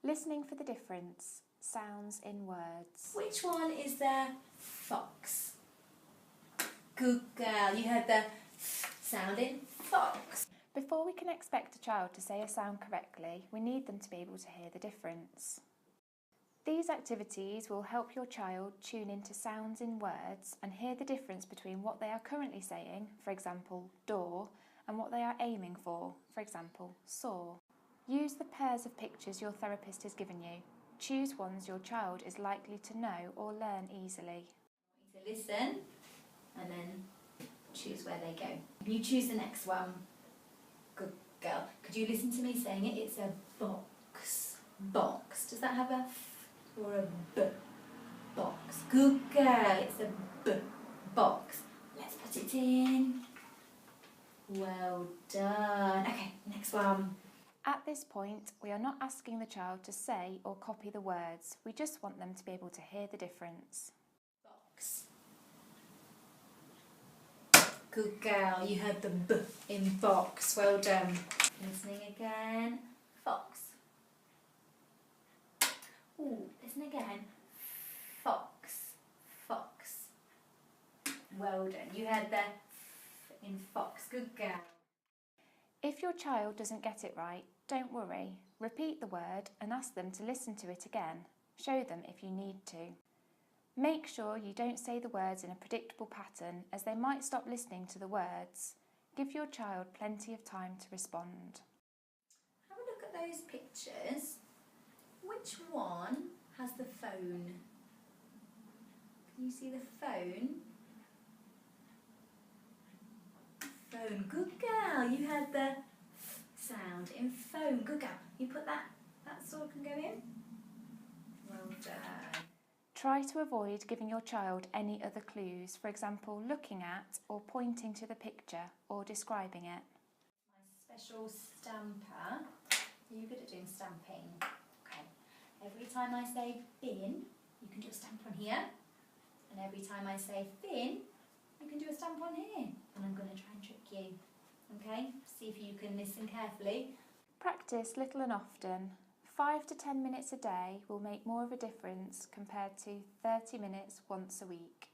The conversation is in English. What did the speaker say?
Listening for the difference. Sounds in words. Which one is the fox? Good girl. You heard the sound in fox. Before we can expect a child to say a sound correctly, we need them to be able to hear the difference. These activities will help your child tune into sounds in words and hear the difference between what they are currently saying, for example, door, and what they are aiming for example, saw. Use the pairs of pictures your therapist has given you. Choose ones your child is likely to know or learn easily. So listen and then choose where they go. You choose the next one. Good girl. Could you listen to me saying it? It's a box. Box. Does that have a f or a b? Box. Good girl. It's a b. Box. Let's put it in. Well done. Okay, next one. At this point, we are not asking the child to say or copy the words. We just want them to be able to hear the difference. Box. Good girl, you heard the b in box. Well done. Listening again. Fox. Ooh, listen again. Fox. Fox. Well done. You heard the f in fox. Good girl. If your child doesn't get it right, don't worry. Repeat the word and ask them to listen to it again. Show them if you need to. Make sure you don't say the words in a predictable pattern, as they might stop listening to the words. Give your child plenty of time to respond. Have a look at those pictures. Which one has the phone? Can you see the phone? Phone. Good girl. You heard the f sound in phone. Good girl. You put that sword can go in. Well done. Try to avoid giving your child any other clues, for example, looking at or pointing to the picture or describing it. My special stamper. Are you good at doing stamping? Okay. Every time I say bin, you can do a stamp on here. And every time I say fin, you can do a stamp on here. And I'm going to try and trick you. Okay? See if you can listen carefully. Practice little and often. 5 to 10 minutes a day will make more of a difference compared to 30 minutes once a week.